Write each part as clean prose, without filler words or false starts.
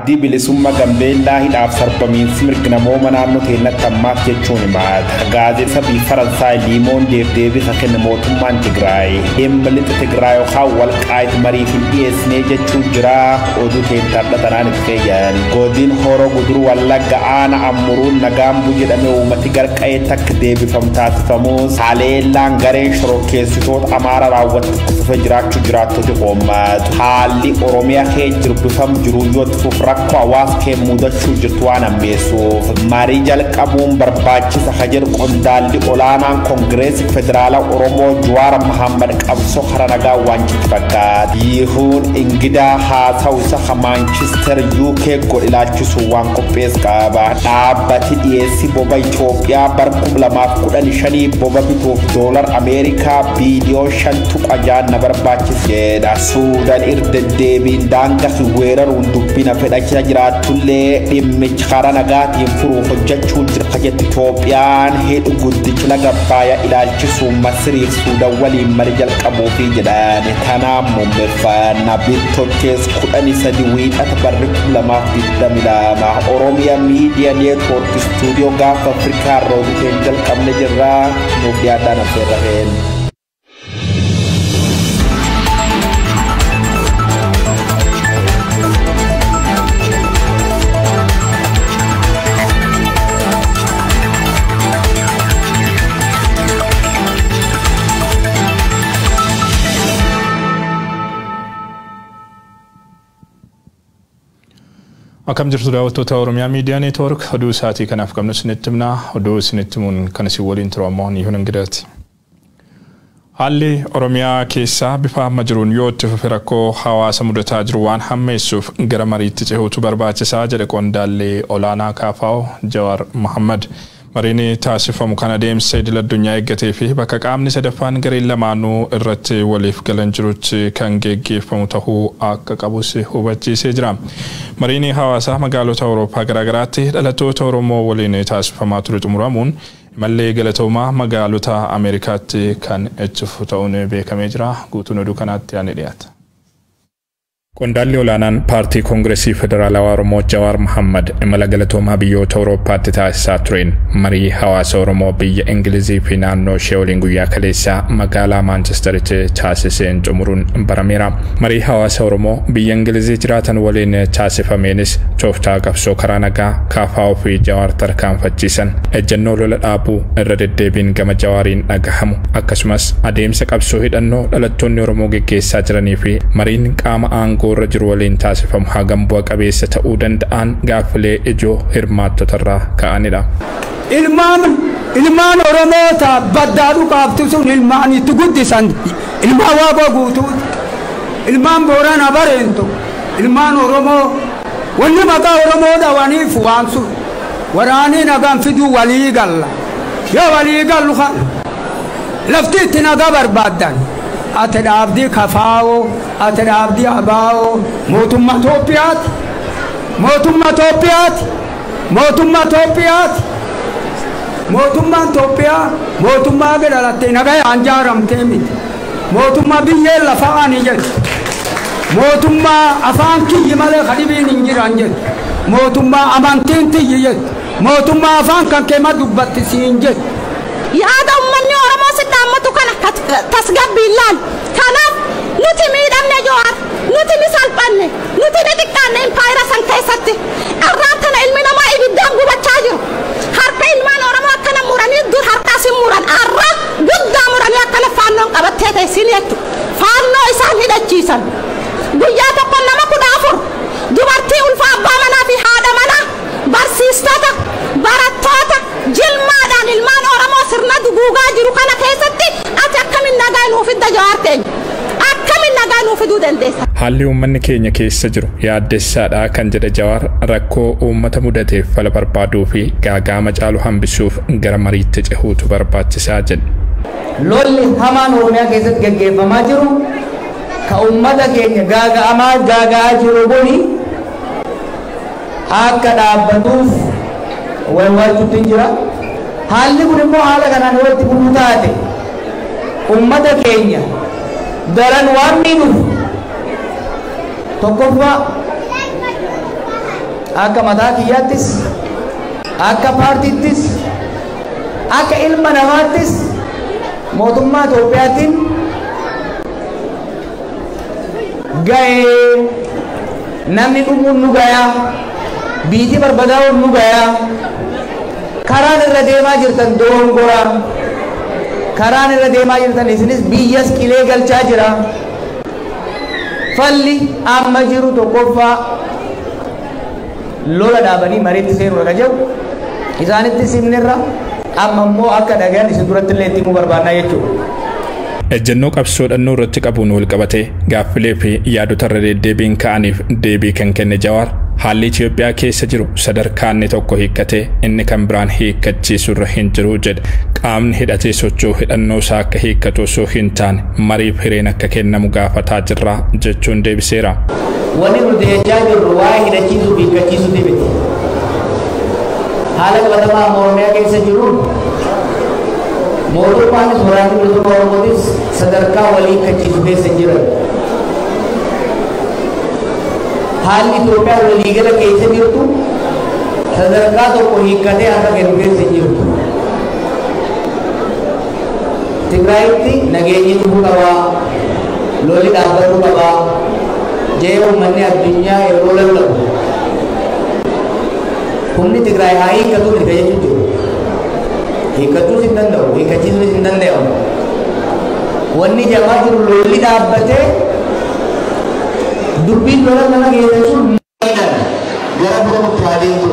abdii bilisummaa Gambeellaa hidhaaf sarbamiinsi mirga mooma naannoo keenyatti ammaaf jechuun himaata. Gaazexaa biyya Faransaay Liimoon deebii kenna mootummaan Tigraay dhimma lixa Tigraay yookaan walqaayit mariif hin dhiyeessine jechuu jira. Oduu teentadha tanaan itti feeyan godin Horoo Guduruu Wallagga Aana Ammuruun Nagaambuu jedhame uummati garqa'ee takka deebifamu taasifamus haleellaan gareen shororkeessitoota Amaara raawwatu kufuufee jiraachuu jiraattota qoommaatu. Haalli Oromiyaa kee jirbifamu jiru yoo tufuuf rakkoo hawaasa kee mudachuu jirtu waan ammeessuuf marii jalqabuun barbaachisa hajar qondaalli olaanaan Koongireesii Federaalaa Oromoo Jawaar Mohaammed qabsoo karaa nagaa waanjiti fakkaata. Yihuun Ingidaa haasa'u isa Manchester UK godhilaachisu waan qophees qaba. Dhaabbati dhiyeessii boba Itoophiyaa bara 2015 boba bituuf doolar Ameerikaa biliyoon 5.6 na barbaachiseedha. Suudaan irdedeebiin daangaa weeraruun dubbina fedhachaa jiraatullee dhimmicha karaa nagaatiin furuuf hojjechuu jirti jetti Itoophiyaan hidhu guddicha laga Abbayyaa ilaalchisuun Masiriif Suudaan waliin marii jalqabuufi jedhan. Tanaan muummeeffannaa bittookees 13 wiixata barri 2022 Oromiyaa Miidiyaa Neetwoork Istuudiyoo gaafa Afrikaa rooduteen jalqabne jirra nuuf dhiyaadhaan affeerraheen. Akkam jirtu daawwattoota Oromiyaa Miidiyaa Neetwoork oduu isaatii kanaaf qabnu isinitti himna. Oduu isinitti himuun kan isin waliin turu ammoo Yihuun Ingidaati. Haalli Oromiyaa keessaa bifa amma jiruun yoo itti fufe rakkoo hawaasa mudataa jiru waan hammeessuuf gara mariitti cehuutu barbaachisaa jedhe qondaalli olaanaa KFO Jawaar Mohaammed. Mariin taasifamu kan adeemsa idil addunyaa eeggatee fi bakka qaamni sadaffaan gareen lamaanuu irratti waliif galan jirutti kan geggeeffamu ta'uu akka qabus hubachiisee jira. Mariin hawaasaa magaalota Awurooppaa garaagaraatti dhalattoota Oromoo waliin taasifamaa ture xumuramuun mallee galatoomaa magaalota Ameerikaatti kan itti fufu ta'uun beekamee jira. Guutuun oduu kanaatti yaani dhiyaata. Qondaalli olaanaan paartii Koongireesii Federaalawaa Oromoo Jawaar Mohaammed imala galatoomaa biyyoota Awurooppaatti taasisaa tureen marii hawaasa Oromoo biyya Ingilizii fi naannoo ishee waliin guyyaa kaleessaa magaalaa Maanchesteritti taasiseen xumuruun barameera. Marii hawaasa Oromoo biyya Ingilizii jiraatan waliin taasifameenis tooftaa qabsoo karaa nagaa KFO fi Jawaar tarkaanfachiisan ejjennoo lola dhaabuu irra deddeebiin gama Jawaariin dhagahamu akkasumas adeemsa qabsoo hidhannoo dhalattoonni Oromoo geggeessaa jiranii fi mariin qaama aangoo irra jiru waliin taasifamu hagam bu'a qabeessa ta'uu danda'an gaaffilee ijoo hirmaattotarraa ka'anidha. Ilmaan Oromoota baddaadhu qaabtu sun ilmaan itti guddisan ilmaan Waaqoo guutuu ilmaan Boorana Bareentu ilmaan Oromoo wanni maqaa Oromoo dhawaniif waan sun waraanii nagaan fiduu walii galla yoo walii gallu lafti itti nagaa barbaaddan ate dhaabdii KFO ate dhaabdii ABO mootummaa Itoophiyaati mootummaan Itoophiyaa mootummaa gadalattee nagayaan jaaramtee miti mootummaa biyyee lafaanii jedhu mootummaa afaan kiyyi malee khadibiin hin jiran jedhu mootummaa amantiin tiyyi jedhu mootummaa afaan kan keema dubbatti siin jedhu yaada ummanni Oromoo sidaammatu kana tasgabbii ilaal kanaaf nuti miidhamne Jawaar nuti ni salphanne nuti ni xiqqaanne impaayira san keessatti arraan tana ilmi namaa ibiddaan gubachaa jiru harka ilmaan Oromoo akkana muranii dur harkaas muran arra guddaa muranii akkana faannoon qabattee teessin jettu faannoo isaan hidhachiisan guyyaa tokko nama 14 dubartii ulfa abbaa manaa fi haadha manaa barsiistota barattoota jilmaadhaan ilmaan Oromoo sirna duguugaa jiru kana keessatti ati akkamiin nagaa nuuf fidda Jawaar keenya akkamiin nagaa nuuf fiduu dandeessa. Haalli uummanni keenya keessa jiru yaaddessaadha kan jedhe Jawaar rakkoo uummata mudateef fala barbaaduu fi gaagaama caalu hambisuuf gara mariitti cehuutu barbaachisaa jedhe. Lolli hamaan Oromiyaa keessatti gaggeeffamaa jiru ka uummata keenya gaaga'aa jiru kuni akka dhaabbatuuf walwalchuutti jira. Haalli kun immoo haala kanaan yoo itti fufuu taate uummata keenya daran waan miidhuuf tokkoffaa akka mataa kiyyaattis akka paartiittis akka ilma namaattis mootummaa Itoophiyaatiin ga'ee namni dhumuun nu gayaa biitii barbadaa'uun nu gayaa karaan irra deemaa jirtan doongoraa karaan irra deemaa jirtan isinis biyyas qilee galchaa jira falli amma jiru tokkoffaa lola dhaabanii mariitti seenuu dhaga jiru isaanitti simnirra amma immoo akka dhagayan isin duratti illee itti himuu barbaannaa jechuudha. Ejjennoo qabsoodhannoo irratti qabuun wal qabatee gaaffilee fi yaadota irra deddeebiin ka'aniif deebii kan kenne Jawaar haalli Itoophiyaa keessa jiru sadarkaa inni tokko hiikkatee inni kan biraan hiikkachiisu irra hin jiru jedhe qaamni hidhatee socho'u hidhannoo isaa akka hiikkatu osoo hin taane mariif hireen akka kennamu gaafataa jirra jechuun deebiseera. Wanni nuti jechaa jirru waa'ee hidhachiisuu fi hiikkachiisuu miti. Haala qabatamaa Oromiyaa keessa jiruun mootummaan waraanni bilisummaa Oromootis sadarkaa walii hiikkachiisu keessa jiran. Haalli Itoophiyaa waliigala keessa jirtu sadarkaa tokko hiikkatee akka kennu keessa jirtu. Tigraayitti nageenyi dhufuu qabaa, lolli dhaabbatuu qabaa, jee uummanni addunyaa yeroo lallabu. Humni Tigraay haa hiikkatu ni jechuun jiru. Hiikkachuus hin danda'u, hiikkachiisuus hin danda'amu. Wanni jamaa jiru lolli dhaabbatee dubbiin lola nama geessuun gara bu'uuratti adeemu.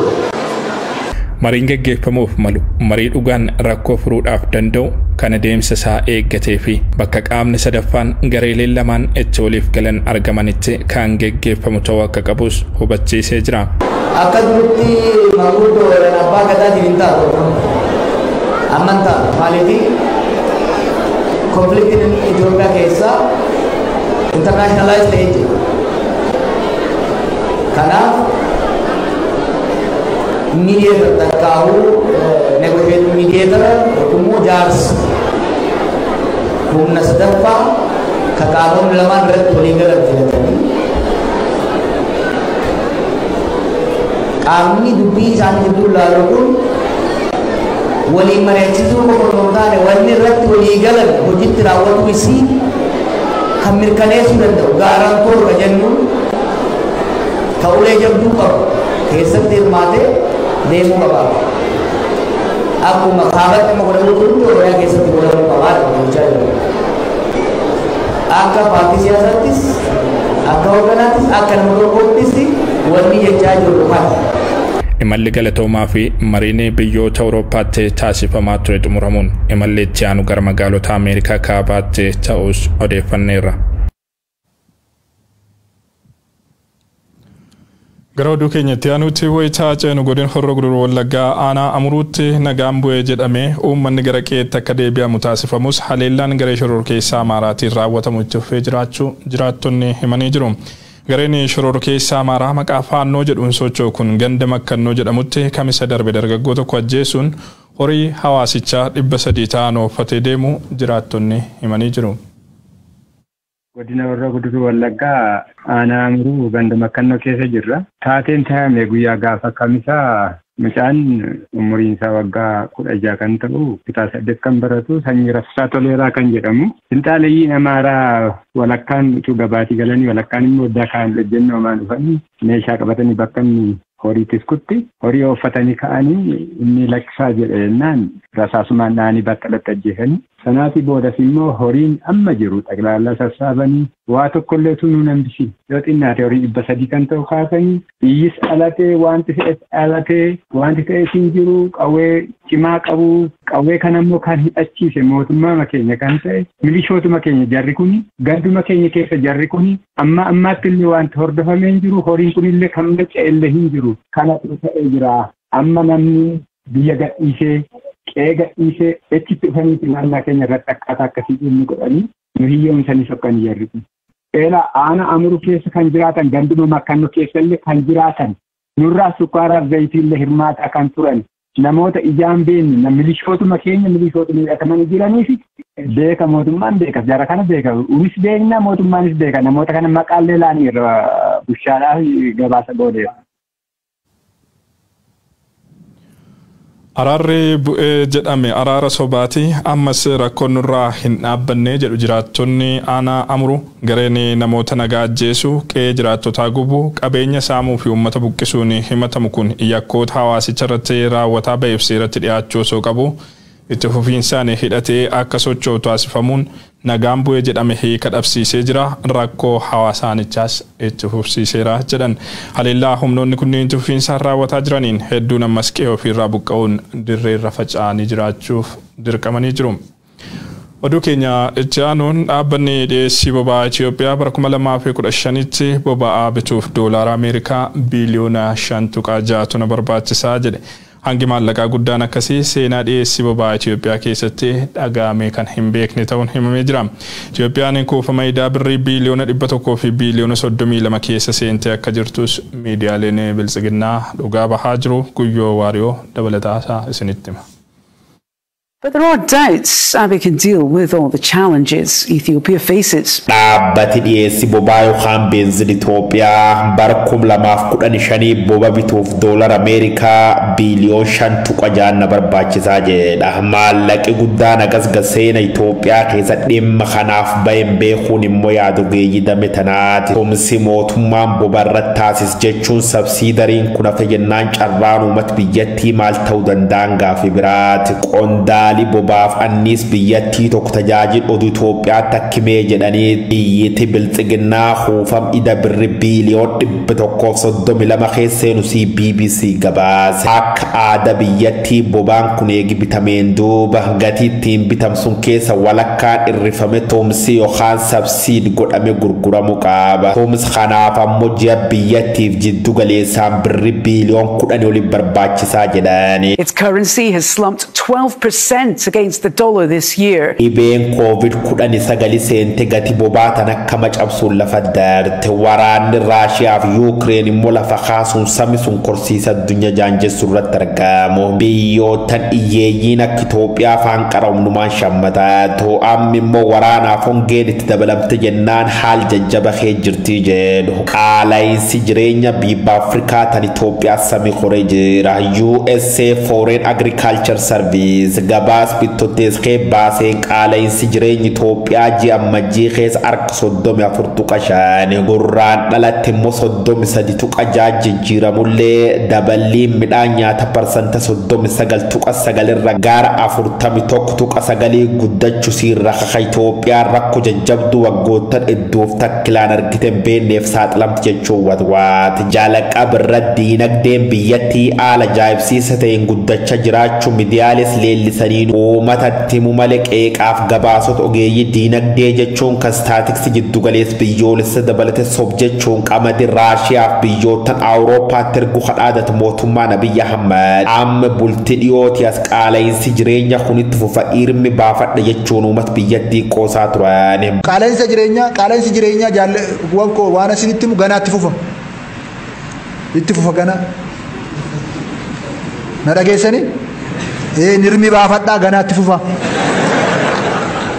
Mariin gaggeeffamuuf malu marii dhugaan rakkoo furuudhaaf danda'u kan adeemsa isaa eeggatee fi bakka qaamni sadaffaan gareeleen lamaan itti waliif galan argamanitti kan gaggeeffamu ta'uu akka qabus hubachiisee jira. Akka durutti maanguddoo abbaa gadaatiin hin taatu amantaa maaliif konfliktiin Itoophiyaa keessaa internationalize ta'ee jira. Kanaaf mediator takkaawu negotiate mediator immoo jaarsa humna sadaffaa ka qaamonni lamaan irratti walii galan filatanii qaamni dubbii isaanii gidduu ilaalu kun waliin mari'achiisuu qofa osoo hin taane wanni irratti walii galan hojiitti raawwatu isii kan mirkaneessuu danda'u gaarantoor ka jennuun ta'ulee jabduu qabu keessatti hirmaatee deemuu qaba. Akkuma kaabatti amma godhamuu hundi Oromiyaa keessatti godhamuu qabaadha jechaa jiru. Akka paartii siyaasaattis, akka hoogganaattis, akka nama tokkoottis wanni jechaa jiru kana. Imalli galatoomaa fi mariin biyyoota Awurooppaatti taasifamaa ture xumuramuun imalli itti aanu gara magaalota Ameerikaa kaabaatti ta'us odeeffanneerra. Gara oduu keenyatti aanutti wayitaa ceenu godina Horroo Guduruu Wallaggaa aanaa Amuruutti nagaan bu'ee jedhamee uummanni gara qe'eetti akka deebi'amu taasifamus haleellaan garee shororkeessaa Amaaraatiin raawwatamu itti fufee jiraachuu jiraattonni himanii jiru. Gareen shororkeessaa Amaaraa maqaa faannoo jedhuun socho'u kun ganda makkannoo jedhamutti kamisa darbe dargaggoo tokko ajjeesuun horii hawaasichaa 300 ta'an ooffatee deemu jiraattonni himanii jiru. Godina Horroo Guduruu Wallaggaa aanaa Amuruu ganda makkannoo keessa jirra. Taateen taa'ame guyyaa gaafa kamisaa mucaan umuriin isaa waggaa 16 kan ta'u kutaa 8 kan baratu sanyii Rafsaa Toleeraa kan jedhamu. Finxaaleeyyiin Amaaraa walakkaan utuu gabaatii galanii walakkaan immoo oddaa kaan ejjennoomaan dhufanii meeshaa qabatanii bakka inni horii tiskutti horii ooffatanii ka'anii inni lakkisaa jedhe jennaan rasaasumaan dha'anii battalatti ajjeesanii. Sanaatii boodas immoo horiin amma jiru xaqlaallaa sassaabanii waa tokkollee tunuu nambisi yoo xinnaate horii 300 kan ta'u kaasanii biyyis alatee wanti fe'es alatee wanti ta'es hin jiru qawwee cimaa qabu qawwee kan ammoo kan hidhachiise mootummaa keenya kan ta'e milishootuma keenya jarri kuni ganduma keenya keessa jarri kuni amma ammaatti illee wanti hordofamee hin jiru horiin kunillee kan ce'ellee hin jiru kanatu ta'ee jira amma namni biyya gadhiisee qe'ee gadhiisee achitti dhufaniiti naannaa keenya irratti akkaataa akkasii inni godhanii nu hiyyoomsanii sokkanii jarri kun. Eelaa aanaa Amuruu keessa kan jiraatan ganduma makkannoo keessa illee kan jiraatan nurraa sukkaaraaf zayitiillee hirmaataa kan turan namoota ijaan beeknu milishootuma keenya milishootuma hidhatamanii jiranii fi beeka mootummaan beeka jara kana beeka unis beekna mootummaanis beeka namoota kana maqaallee laanii irra bushaadhaa gabaasa goodeera. Araarri bu'ee jedhame araara sobaati ammas rakkoon nurraa hin dhaabbanne jedhu jiraattonni aanaa Amuru gareen namoota nagaa ajjeesu qe'ee jiraattotaa gubuu qabeenya saamuu fi uummata buqqisuun himatamu kun yakkoota hawaasicha irratti raawwataa ba'eef seeratti dhiyaachuu osoo qabu itti fufiinsaan hidhatee akka socho'u taasifamuun nagaan bu'ee jedhame hiika dhabsiisee jira rakkoo hawaasaanichaas itti fufsiiseera jedhan haleellaa humnoonni kunniin itti fufiinsaan raawwataa jiraniin hedduun ammas qe'ee ofiirraa buqqa'uun dirreerra faca'anii jiraachuuf dirqamanii jiru. Oduu keenya itti aanuun dhaabbanni dhiyeessii boba'aa Itoophiyaa bara 2015tti boba'aa bituuf doolaara Ameerikaa biliyoona 5.6 na barbaachisaa jedhe. Hangi maallaqaa guddaan akkasii seenaa dhiyeessii boba'aa Itoophiyaa keessatti dhaga'amee kan hin beekne ta'uun himamee jira. Itoophiyaan kuufama idaa birrii biliyoona 100 fi biliyoona 32 keessa seentee akka jirtus miidiyaaleen biltsiginnaa dhugaa bahaa jiru guyyoo waariyoo dabalataasaa isinitti hima. But there are doubts Abiy can deal with all the challenges Ethiopia faces. Dhaabbati dhiyeessii boba'aa yookaan beenzil Itoophiyaa bara 2015 boba bituuf doolara Ameerikaa biliyoon 5.6 na barbaachisaa jedha. Maallaqi guddaan akkasumas seena Itoophiyaa keessa dhimma kanaaf bahin beekuun immoo yaadu geeyyidame tanaati. Tumsi mootummaan boba irratti taasis jechuun sabsiidariin kun hafe jennaan carraan uummata biyyattii maal ta'uu danda'an gaaffii biraati. Qondaali bobaaf annis biyyattii tokko tajaajila oduu Itoophiyaa takkimee jedhanii biyyatti biltsiginnaa kuufam ida birri biliyoon 132 keesseenusii BBC gabaase. Akka aadaa biyyattii bobaan kun eegi bitameen duuba gatii ittiin bitamsun keessa walakkaan irrifame tumsi yookaan sabsiid godhame gurguramu qaba. Tumsi kanaaf ammoo ji'a biyyattiif jiddu galeessaan birri biliyoon 10 oli barbaachisaa jedhani. Its currency has slumped 12% against the dollar this year. Dhibeen COVID-19 seente gati bobaa tan akka macabsuun lafa daarte waraanni Raashiyaa fi Yuukireen immoo lafa kaasuun sami sun korsiisa addunyaa jaanjessu irratti argamu. Biyyootan hiyyeeyyiin akka Itoophiyaa faan qaramnumaan shammataa to'amni immoo waraanaaf hongeen itti dabalamte jennaan haal jajjabahee jirtii jedhu. Qaala'insi jireenya biyya Afrikaa tan Itoophiyaa sami koree jira. USA Foreign Agriculture Service gabaas bittotees kee baaseen qaala'insi jireenya Itoophiyaa ji'a majjii keessa harka 34.5 gurraan dhalatti immoo 33.6 jijjiiramullee daballiin midhaan nyaata parsanta 39.9 irra gara 41.9 guddachuu siirra kaka Itoophiyaa rakkoo jajjabduu waggoottan hedduuf takkilaan argiten beenneef saaxilamti jechuun watwaati. Jaalaqa birra diinagdeen biyyattii haala ajaa'ibsiisa ta'een guddachaa jiraachuu miidiyaalees leellisaniin uummatatti malee qeeqaaf gabaasota ogeeyyii diinagdee jechuun kan staatiksii jiddu galeessa biyyoolessa dabalate sob jechuun qamadii Raashiyaa fi biyyootan Awurooppaatti ergu kadhaadatu mootummaan Abiy Ahmed amma bultii dhiyooti as qaala'insi jireenya kunitti fufa irmi baafadha jechuun uummata biyyattii qoosaa turan. Qaala'insi jireenyaa waan asinitti ganaatti fufa. Itti fufa gana. Na dhageessanii? Nirmi baafadhaa ganaatti fufa.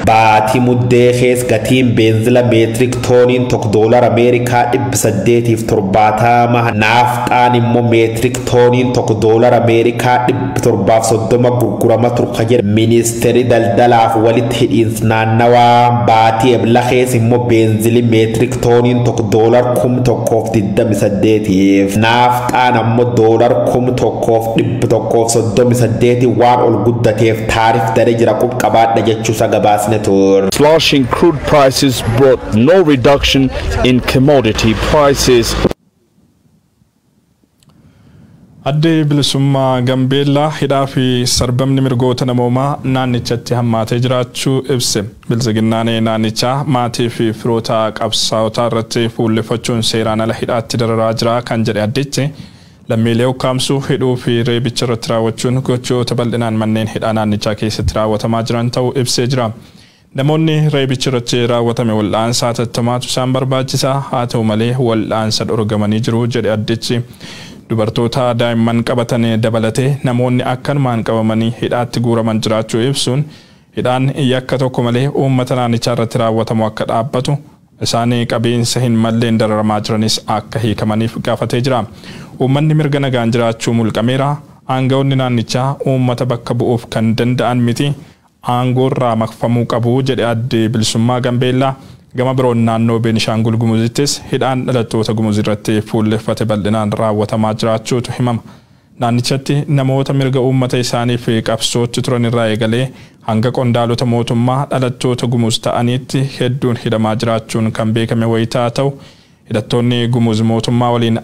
Baatii muddee keessa gatiin beenzila meetirik tooniin $1 Ameerikaa 870 naafxaan immoo meetirik tooniin $1 Ameerikaa 730 gurgurama turka jedha ministeerri daldalaaf walitti hidhiinsa naannawaa. Baatii ebla keessa immoo beenzili meetirik tooniin $1,128 naafxaan ammoo $1,138 waan ol guddateef taarif daree jira qabaadha jechuusa gabaasne. Slashing crude prices brought no reduction in commodity prices. Adde bilisummaa Gambeellaa hidhaa fi sarbamni mirgoota namoomaa naannichatti hammaatee jiraachuu ibse. Biltsiginnaan naannichaa maatii fi firoota qabsaa'otaa irratti fuulleffachuun seeraan ala hidhaatti dararaa jira kan jedhe addichi. Lammiilee ukkaamsuu hidhuu fi reebicha irratti raawwachuun gochoota bal'inaan manneen hidhaa naannichaa keessatti raawwatamaa jiran ta'uu ibsee jira. Namoonni reebicha irratti raawwatame wal'aansa hatattamaatu isaan barbaachisaa haa ta'u malee wal'aansa dhorgamanii jiru jedhe addichi. Dubartoota daa'imman qabatan dabalatee namoonni akkanumaan qabamanii hidhaatti guuraman jiraachuu ibsuun hidhaan yakka tokko malee uummata naannichaa irratti raawwatamu akka dhaabbatu isaan qabiinsa hin malleen dararamaa jiranis akka hiikamaniif gaafatee jira. Uummanni mirga nagaan jiraachuu mulqameera aangawoonni naannichaa uummata bakka bu'uuf kan danda'an miti aangoorraa makfamuu qabu jedhe adde Bilisummaa Gambeellaa. Gama biroon naannoo Beenishaangul Gumuzittis hidhaan dhalattoota Gumuz irratti fuulleffate bal'inaan raawwatamaa jiraachuutu himama. Naannichatti namoota mirga uummata isaaniif qabsootti turan irraa eegalee hanga qondaalota mootummaa dhalattoota Gumuz ta'aniitti hedduun hidhamaa jiraachuun kan beekame wayitaa ta'u hidhattoonni Gumuz mootummaa waliin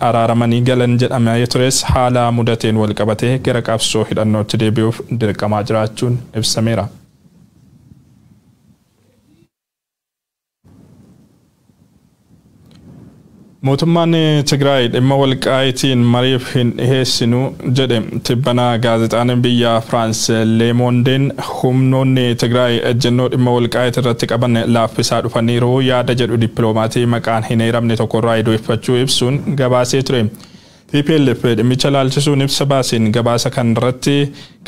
araaramanii galan jedhamee tures haala mudateen wal qabatee gara qabsoo hidhannootti deebi'uuf dirqamaa jiraachuun ibsameera. Mootummaan Tigraay dhimma walqaayitiin mariif hin dhiheessinu jedhe tibbana gaazexaan biyya Firaans Leemondeen humnoonni Tigraay ejjennoo dhimma walqaayit irratti qaban laaffisaa dhufaniiru yaada jedhu dippiloomaatii maqaan hin eeramne tokkorraa iddooffachuu ibsuun gabaasee ture. TPLF dhimmicha laalchisuun ibsa baasiin gabaasa kan irratti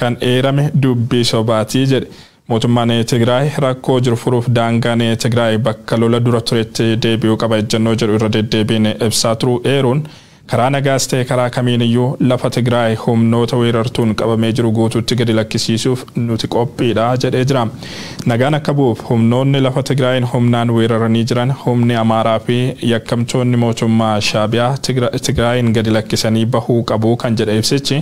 kan eerame dubbii sobaatii jedhe. Mootummaan Tigraay rakkoo jiru furuuf daangaan Tigraay bakka lola dura turetti deebi'uu qaba ejjennoo jedhu irra deddeebiin ibsaa turuu eeruun karaa nagaas ta'e karaa kamiiniyyuu lafa Tigraay humnoota weerartuun qabamee jiru guutuutti gadi lakkisiisuuf nuti qophiidha jedhee jira. Nagaan akka bu'uuf humnoonni lafa Tigraayin humnaan weeraranii jiran humni Amaaraa fi yakkamtoonni mootummaa Shaabiyaa Tigraayin gadi lakkisanii bahuu qabu kan jedhe ibsichi.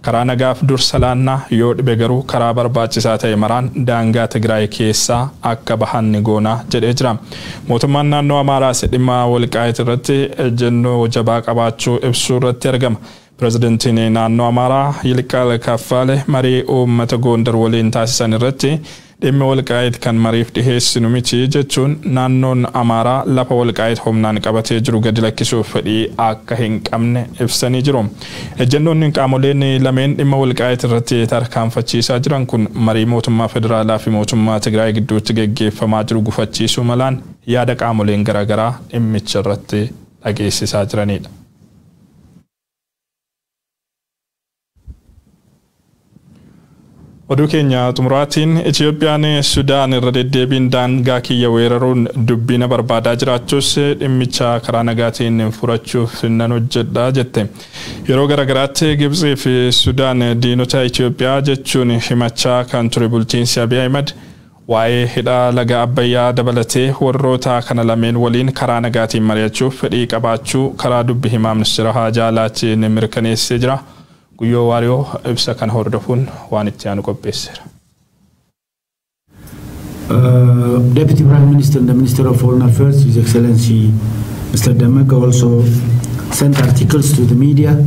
Karaa nagaaf dursa laannaa yoo dhibe garuu karaa barbaachisaa ta'e maraan daangaa Tigraay keessaa akka bahan ni goona jedhee jira. Mootummaan naannoo Amaaraas dhimma walqaayit irratti ejjennoo jabaa qabaachuu ibsuu irratti argama. Pirezidantiin naannoo Amaaraa Yilqaal Kaffaale marii uummata Gondar waliin taasisan irratti dhimma walqaayit kan mariif dhiheessinu miti jechuun naannoon Amaaraa lafa walqaayit humnaan qabatee jiru gadi lakkisuuf fedhii akka hin qabne ibsanii jiru. Ejjennoonni qaamoleen lameen dhimma walqaayit irratti tarkaanfachiisaa jiran kun marii mootummaa federaalaa fi mootummaa Tigraay gidduutti geggeeffamaa jiru gufachiisuu malaan yaada qaamoleen garaagaraa dhimmicha irratti dhageessisaa jiranidha. Oduu keenya xumuraatiin Itoophiyaan Sudaan irra deddeebiin daangaa kiyya weeraruun dubbina barbaadaa jiraachuus dhimmicha karaa nagaatiin furachuuf nan hojjedha jette. Yeroo garaagaraatti Gibxii fi Sudaan diinota Itoophiyaa jechuun himachaa kan ture bulchiinsi Abiy Ahmed waa'ee hidha laga Abbayyaa dabalatee warroota kana lameen waliin karaa nagaatiin mari'achuuf fedhii qabaachuu karaa dubbi himaa ministeera Haajaa Alaatiin mirkaneessee jira. Guyyoo Waariyoo ibsa kan hordofuun waan itti aanu qopheesseera. Deputy Prime Minister and the Minister of Foreign Affairs, His Excellency Mr. Demeke, also sent articles to the media.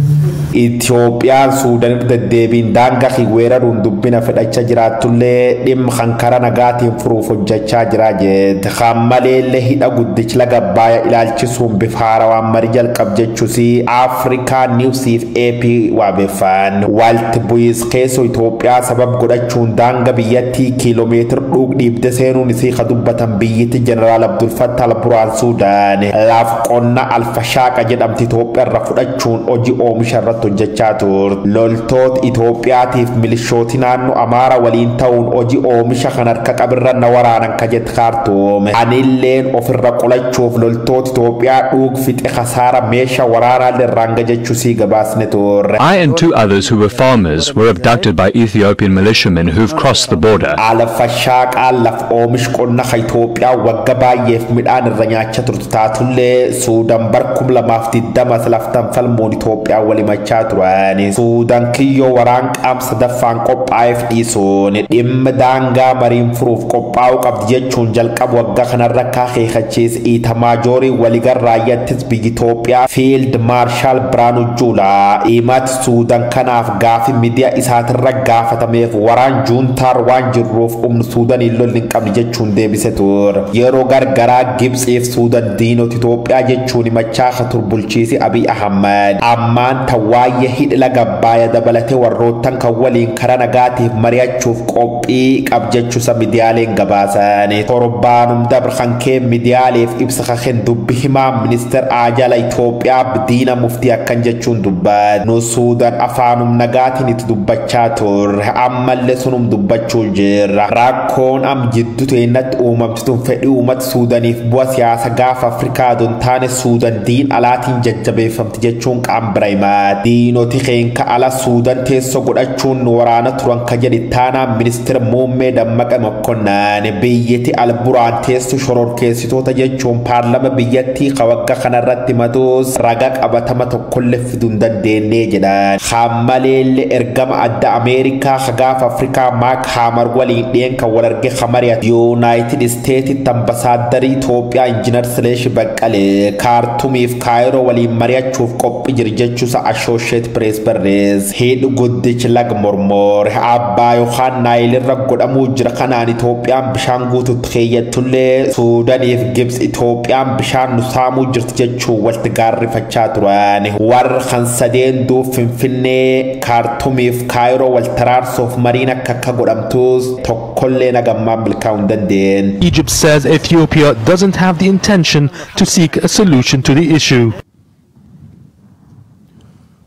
Itoophiyaan Suudaan deddeebiin daangaa kiyya weeraruun dubbina fedhachaa jiraatullee dhimma kan karaa nagaatiin furuuf hojjechaa jira jette. Hammaleellee hidha guddicha laga Abbayyaa ilaalchisuun bifa haarawaan marii jalqab jechuusi Afrikaa Newsiif AP waabeeffan. Walitti bu'iinsa keessoo Itoophiyaa sabab godhachuun daangaa biyyattii kiiloomeetira dhiibda seenuun isii ka dubbatan biyyatti Jeneraal Abdul Fattah al-Burhaan Suudaan laaf qonna Alfashaaqa jedhamti Itoophiyaa irra fudhachuun hojii oomisha irratti hojjechaa turte. Loltoota Itoophiyaatiif milishooti naannoo Amaaraa waliin ta'uun hojii oomisha kan harka qabirra na waraanan ka jette Kaartuum. Anilleen ofirra qolachuuf loltoota Itoophiyaa dhuug fixe khasaara meeshaa waraanaa irraan gajechuusii gabaasne turre. I and two others who were farmers were abducted by Ethiopian militiamen who've crossed the border. Alfashaaqa laf oomish qonna ka Itoophiyaa wagga baay'eef midhaan irra nyaachaa turte taatullee Suudaan barkum lamaaf diddama laftan falmuun Itoophiyaa walimachaa turani. Suudaan kiyyoo waraan qaamsa daffaan qophaa'eef dhiisuun dhimma daangaa mariin furuuf qophaa'uu qabdi jechuun jalqabu waggaa kanarra kakeekachiis Itamaajorii waliigal raayyaattis biyya Itoophiyaa Fiild Maarshaal Biraanuu Juulaa himata Suudaan kanaaf gaaffii miidiyaa isaatirra gaafatameef waraan juuntaar waan jirruuf humna Suudaan lolli hin qabne jechuun deebise ture. Yeroo gargaraa Gibxiif Suudaan diinota Itoophiyaa jechuun himachaa ka ture bulchiinsi Abiy Ahmed ammaan tawaayya hidha laga Abbayyaa dabalatee warroottan kan waliin karaa nagaatiif mari'achuuf qophii qaba jechuusa miidiyaaleen gabaasan. Torbaanum dabre kan kee miidiyaaleef ibsa kan dubbi himaa ministeera Haajaa Itoophiyaa Diina Muftii akkan jechuun dubbate. Nu Suudaan afaanum nagaatiin itti dubbachaa turre ammallee sunum dubbachuu jirra. Rakkoon am jiddu teenatti uumamtituun fedhii uummata Suudaaniif bu'a siyaasa gaafa Afrikaa don taane Suudaan diin alaatiin jajjabeeffamti jechuun qaambira himaati. Diinoti keenka ala Suudaan teessoo godhachuun waraana turan ka jedhi taanaa ministeera muummee Dammaqa Mokkonnaan biyyatti alburaan teessu shororkeessitoota jechuun paarlama biyyattii waggaa kanarratti matus ragaa qabatama tokkollee fiduu hin dandeenye jedhan. Hammaleellee ergama adda Ameerikaa hagaaf Afrikaa Maak Haamar waliin dhiyeen kan wal arge Hamariyaa Yuunaayitid Isteetitti ambasaadarrii Itoophiyaa Injiinar Sileesh Baqqalee Kaartumiif Kaayiroo waliin mari'achuuf qophii jiru jechuusa Associated Press barreesse. Hidhi guddichi lag mormoor abbaa yookaan naayilirra godhamuu jira kanaan Itoophiyaan bishaan guututti keeyyatullee Suudaaniif Gibsi Itoophiyaan bishaan nu saamuu jirti jechuun walitti gaarrifachaa turan. Warra kan sadeen duuf Finfinnee Kaartumiif Kaayiroo wal taraarsuuf mariin akka godhamtus tokkollee nagammaan milkaa'uu hin dandeenye. Egypt says Ethiopia doesn't have the intention to seek a solution to the issue.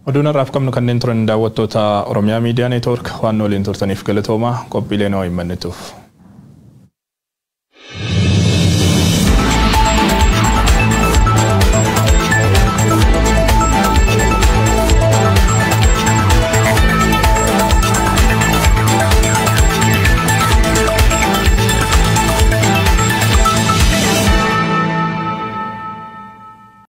Oduun har'aaf qabnu kanneen turan daawwattoota Oromiyaa Miidiyaa Neetwoork waan waliin turtaniif galatooma qophiilee noo himannituuf.